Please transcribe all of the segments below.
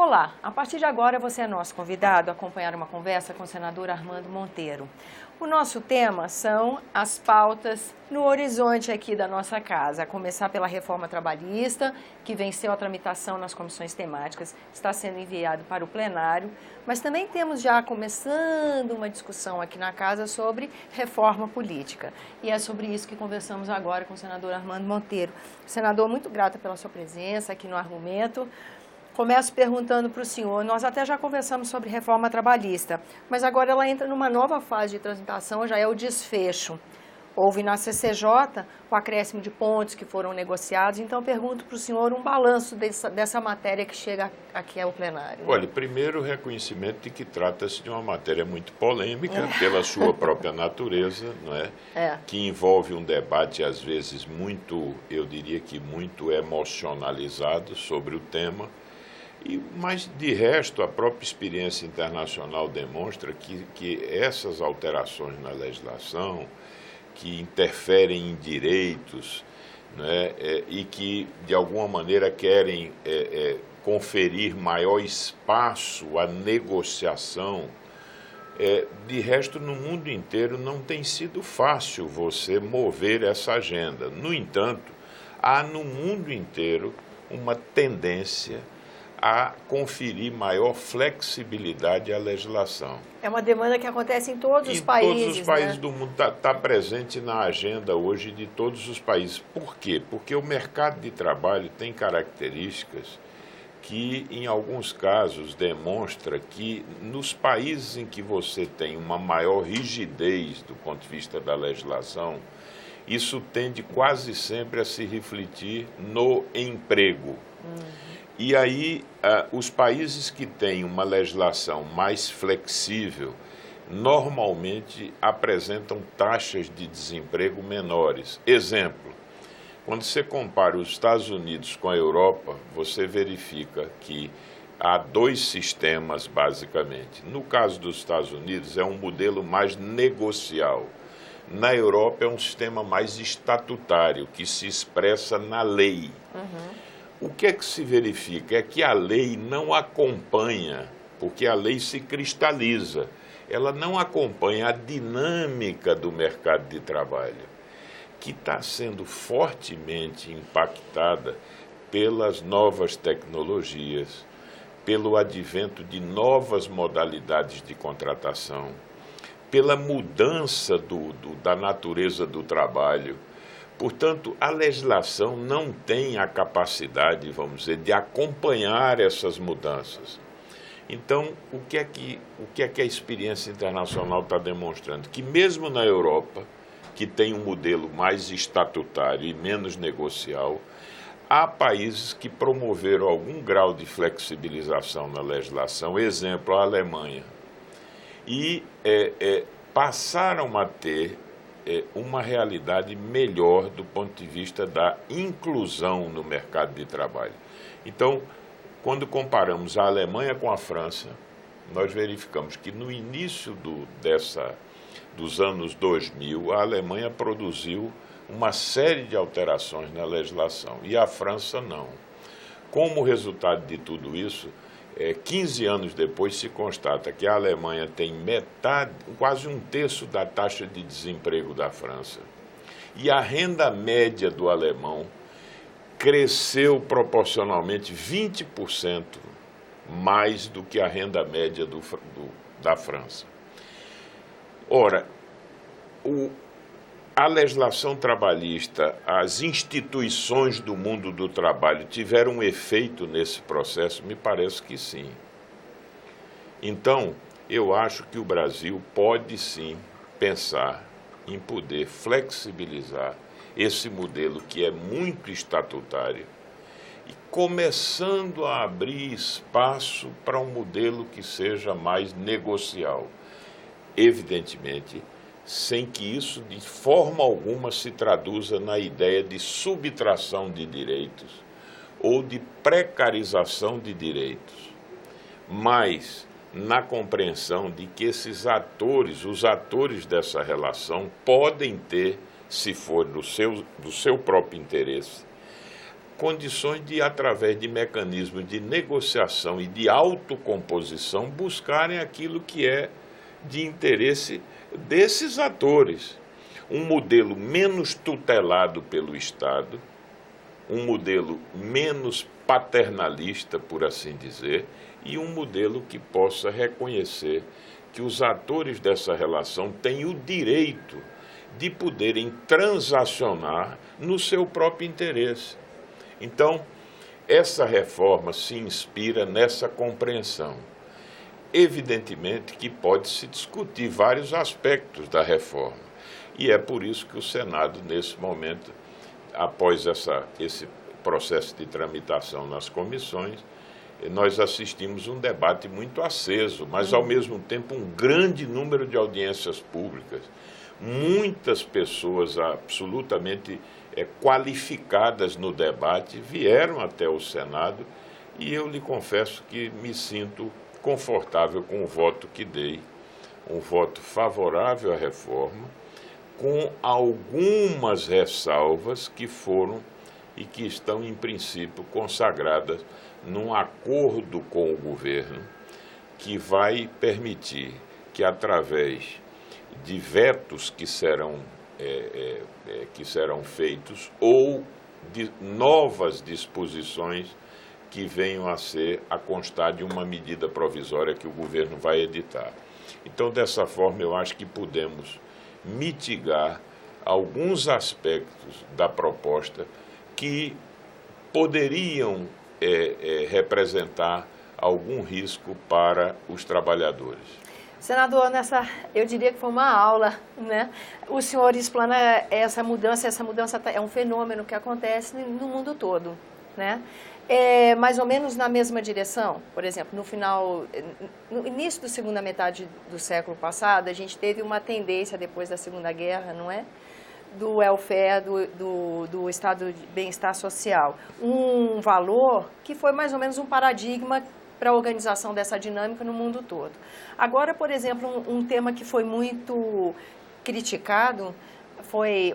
Olá, a partir de agora você é nosso convidado a acompanhar uma conversa com o senador Armando Monteiro. O nosso tema são as pautas no horizonte aqui da nossa casa, a começar pela reforma trabalhista, que venceu a tramitação nas comissões temáticas, está sendo enviado para o plenário, mas também temos já começando uma discussão aqui na casa sobre reforma política. E é sobre isso que conversamos agora com o senador Armando Monteiro. Senador, muito grata pela sua presença aqui no Argumento. Começo perguntando para o senhor, nós até já conversamos sobre reforma trabalhista, mas agora ela entra numa nova fase de tramitação, já é o desfecho. Houve na CCJ o acréscimo de pontos que foram negociados, então pergunto para o senhor um balanço dessa matéria que chega aqui ao plenário. Olha, primeiro o reconhecimento de que trata-se de uma matéria muito polêmica pela sua própria natureza, não é? Que envolve um debate às vezes muito, eu diria que muito emocionalizado sobre o tema. Mas, de resto, a própria experiência internacional demonstra que essas alterações na legislação, que interferem em direitos, né, e que, de alguma maneira, querem conferir maior espaço à negociação, de resto, no mundo inteiro não tem sido fácil você mover essa agenda. No entanto, há no mundo inteiro uma tendência a conferir maior flexibilidade à legislação. É uma demanda que acontece em todos os países. Todos os países do mundo está presente na agenda hoje de todos os países. Por quê? Porque o mercado de trabalho tem características que, em alguns casos, demonstra que nos países em que você tem uma maior rigidez do ponto de vista da legislação, isso tende quase sempre a se refletir no emprego. E aí, os países que têm uma legislação mais flexível, normalmente apresentam taxas de desemprego menores. Exemplo, quando você compara os Estados Unidos com a Europa, você verifica que há dois sistemas, basicamente. No caso dos Estados Unidos, é um modelo mais negocial. Na Europa, é um sistema mais estatutário, que se expressa na lei. O que é que se verifica? É que a lei não acompanha, porque a lei se cristaliza, ela não acompanha a dinâmica do mercado de trabalho, que está sendo fortemente impactada pelas novas tecnologias, pelo advento de novas modalidades de contratação, pela mudança da natureza do trabalho. Portanto, a legislação não tem a capacidade, vamos dizer, de acompanhar essas mudanças. Então, o que é que a experiência internacional está demonstrando? Que mesmo na Europa, que tem um modelo mais estatutário e menos negocial, há países que promoveram algum grau de flexibilização na legislação, exemplo, a Alemanha, e passaram a ter uma realidade melhor do ponto de vista da inclusão no mercado de trabalho. Então, quando comparamos a Alemanha com a França, nós verificamos que no início dos anos 2000, a Alemanha produziu uma série de alterações na legislação e a França não. Como resultado de tudo isso, 15 anos depois se constata que a Alemanha tem quase um terço da taxa de desemprego da França. E a renda média do alemão cresceu proporcionalmente 20% mais do que a renda média da França. Ora, a legislação trabalhista, as instituições do mundo do trabalho tiveram um efeito nesse processo? Me parece que sim. Então, eu acho que o Brasil pode sim pensar em poder flexibilizar esse modelo que é muito estatutário e começando a abrir espaço para um modelo que seja mais negocial. Evidentemente, sem que isso de forma alguma se traduza na ideia de subtração de direitos ou de precarização de direitos, mas na compreensão de que esses atores, os atores dessa relação, podem ter, se for do seu próprio interesse, condições de, através de mecanismos de negociação e de autocomposição, buscarem aquilo que é de interesse desses atores. Um modelo menos tutelado pelo Estado, um modelo menos paternalista, por assim dizer, e um modelo que possa reconhecer que os atores dessa relação têm o direito de poderem transacionar no seu próprio interesse. Então, essa reforma se inspira nessa compreensão. Evidentemente que pode-se discutir vários aspectos da reforma, e é por isso que o Senado, nesse momento, após esse processo de tramitação nas comissões, nós assistimos um debate muito aceso, mas, ao mesmo tempo, um grande número de audiências públicas. Muitas pessoas absolutamente qualificadas no debate vieram até o Senado, e eu lhe confesso que me sinto confortável com o voto que dei, um voto favorável à reforma, com algumas ressalvas que foram e que estão, em princípio, consagradas num acordo com o governo, que vai permitir que, através de vetos que serão feitos, ou de novas disposições que venham a constar de uma medida provisória que o governo vai editar. Então, dessa forma, eu acho que podemos mitigar alguns aspectos da proposta que poderiam representar algum risco para os trabalhadores. Senador, eu diria que foi uma aula, né? O senhor explana essa mudança é um fenômeno que acontece no mundo todo, né? É mais ou menos na mesma direção. Por exemplo, no início da segunda metade do século passado, a gente teve uma tendência, depois da Segunda Guerra, não é? Do welfare, do estado de bem-estar social. Um valor que foi mais ou menos um paradigma para a organização dessa dinâmica no mundo todo. Agora, por exemplo, um tema que foi muito criticado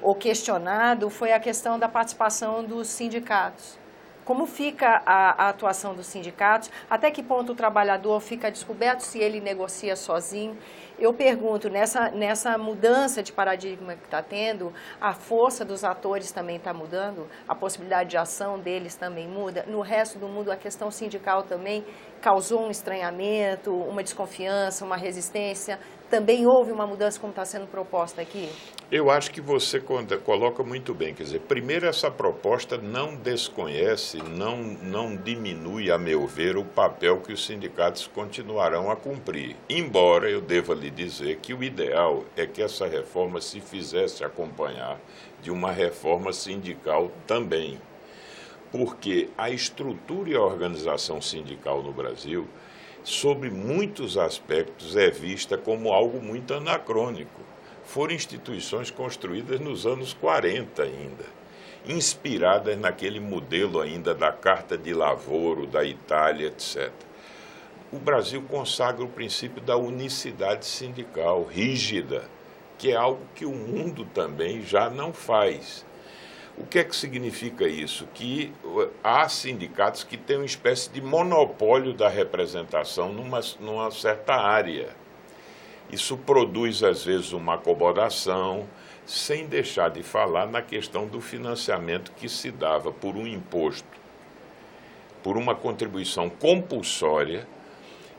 ou questionado foi a questão da participação dos sindicatos. Como fica a atuação dos sindicatos? Até que ponto o trabalhador fica descoberto se ele negocia sozinho? Eu pergunto, nessa mudança de paradigma que está tendo, a força dos atores também está mudando? A possibilidade de ação deles também muda? No resto do mundo, a questão sindical também causou um estranhamento, uma desconfiança, uma resistência? Também houve uma mudança como está sendo proposta aqui? Eu acho que você coloca muito bem. Quer dizer, primeiro, essa proposta não desconhece, não diminui, a meu ver, o papel que os sindicatos continuarão a cumprir. Embora eu deva lhe dizer que o ideal é que essa reforma se fizesse acompanhar de uma reforma sindical também. Porque a estrutura e a organização sindical no Brasil, sobre muitos aspectos, é vista como algo muito anacrônico. Foram instituições construídas nos anos 40 ainda, inspiradas naquele modelo ainda da Carta de Lavoro, da Itália, etc. O Brasil consagra o princípio da unicidade sindical rígida, que é algo que o mundo também já não faz. O que é que significa isso? Que há sindicatos que têm uma espécie de monopólio da representação numa certa área. Isso produz, às vezes, uma acomodação, sem deixar de falar na questão do financiamento que se dava por um imposto, por uma contribuição compulsória,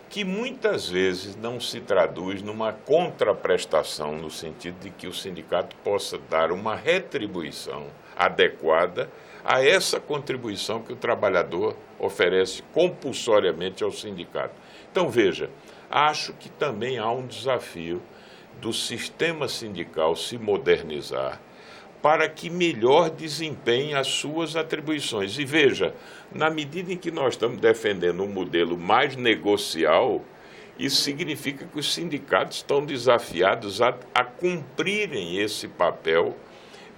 que muitas vezes não se traduz numa contraprestação, no sentido de que o sindicato possa dar uma retribuição adequada a essa contribuição que o trabalhador oferece compulsoriamente ao sindicato. Então, veja, acho que também há um desafio do sistema sindical se modernizar para que melhor desempenhe as suas atribuições. E veja, na medida em que nós estamos defendendo um modelo mais negocial, isso significa que os sindicatos estão desafiados a cumprirem esse papel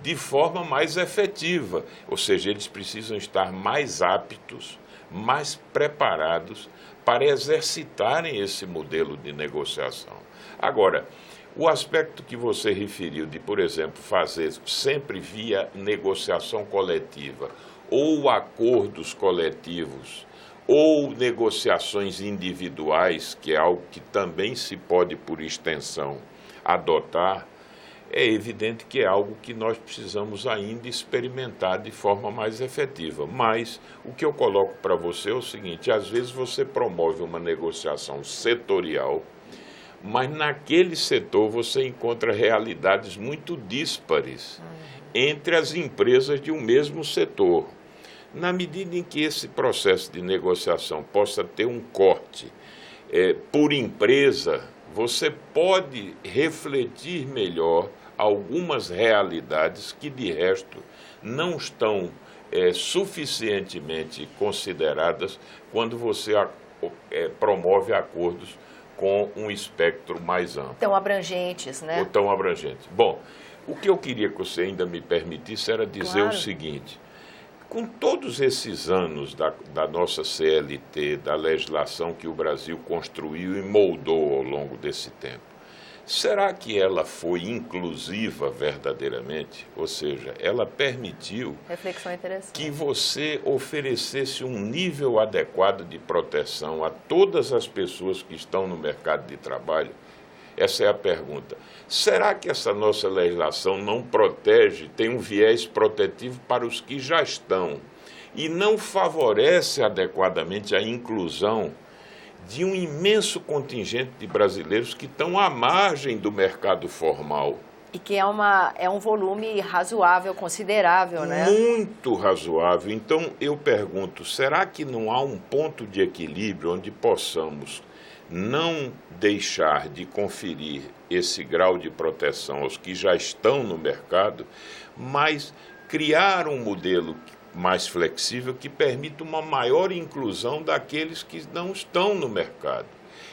de forma mais efetiva, ou seja, eles precisam estar mais aptos, mais preparados para exercitarem esse modelo de negociação. Agora, o aspecto que você referiu de, por exemplo, fazer sempre via negociação coletiva ou acordos coletivos ou negociações individuais, que é algo que também se pode, por extensão, adotar, é evidente que é algo que nós precisamos ainda experimentar de forma mais efetiva. Mas o que eu coloco para você é o seguinte: às vezes você promove uma negociação setorial, mas naquele setor você encontra realidades muito díspares entre as empresas de um mesmo setor. Na medida em que esse processo de negociação possa ter um corte por empresa, você pode refletir melhor algumas realidades que, de resto, não estão suficientemente consideradas quando você promove acordos com um espectro mais amplo. Tão abrangentes, né? Ou tão abrangentes. Bom, o que eu queria que você ainda me permitisse era dizer Claro. o seguinte: com todos esses anos da nossa CLT, da legislação que o Brasil construiu e moldou ao longo desse tempo, será que ela foi inclusiva verdadeiramente? Ou seja, ela permitiu Reflexão interessante. que você oferecesse um nível adequado de proteção a todas as pessoas que estão no mercado de trabalho? Essa é a pergunta. Será que essa nossa legislação não protege, tem um viés protetivo para os que já estão e não favorece adequadamente a inclusão de um imenso contingente de brasileiros que estão à margem do mercado formal? E que é um volume razoável, considerável, né? Muito razoável. Então, eu pergunto, será que não há um ponto de equilíbrio onde possamos não deixar de conferir esse grau de proteção aos que já estão no mercado, mas criar um modelo mais flexível que permita uma maior inclusão daqueles que não estão no mercado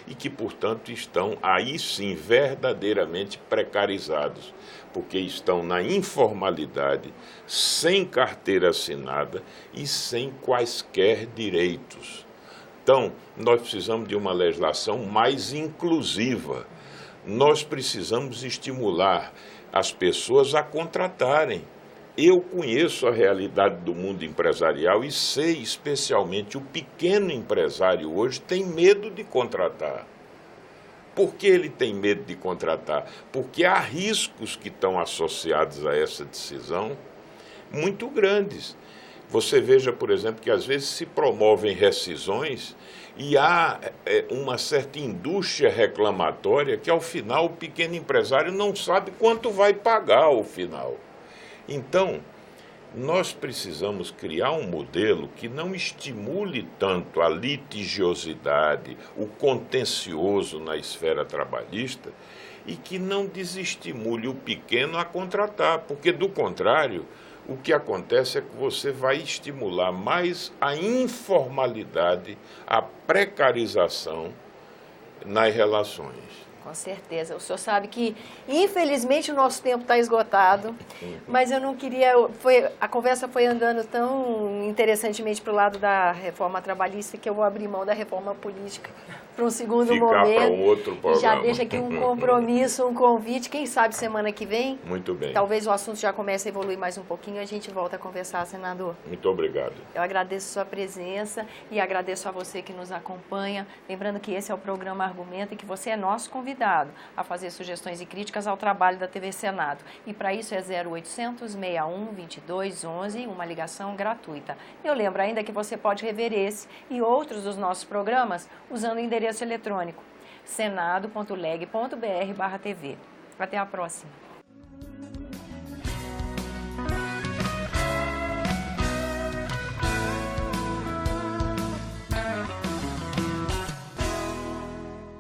e que, portanto, estão aí sim verdadeiramente precarizados, porque estão na informalidade, sem carteira assinada e sem quaisquer direitos. Então, nós precisamos de uma legislação mais inclusiva. Nós precisamos estimular as pessoas a contratarem. Eu conheço a realidade do mundo empresarial e sei, especialmente, o pequeno empresário hoje tem medo de contratar. Por que ele tem medo de contratar? Porque há riscos que estão associados a essa decisão muito grandes. Você veja, por exemplo, que às vezes se promovem rescisões e há uma certa indústria reclamatória que, ao final, o pequeno empresário não sabe quanto vai pagar ao final. Então, nós precisamos criar um modelo que não estimule tanto a litigiosidade, o contencioso na esfera trabalhista e que não desestimule o pequeno a contratar, porque, do contrário, o que acontece é que você vai estimular mais a informalidade, a precarização nas relações. Com certeza. O senhor sabe que, infelizmente, o nosso tempo está esgotado, mas eu não queria... a conversa foi andando tão interessantemente para o lado da reforma trabalhista que eu vou abrir mão da reforma política para um segundo momento. Ficar para um outro programa. Já deixa aqui um compromisso, um convite. Quem sabe semana que vem? Muito bem. Talvez o assunto já comece a evoluir mais um pouquinho e a gente volta a conversar, senador. Muito obrigado. Eu agradeço a sua presença e agradeço a você que nos acompanha. Lembrando que esse é o programa Argumenta e que você é nosso convidado a fazer sugestões e críticas ao trabalho da TV Senado. E para isso é 0800 61 22 11, uma ligação gratuita. Eu lembro ainda que você pode rever esse e outros dos nossos programas usando o endereço eletrônico senado.leg.br/tv. Até a próxima.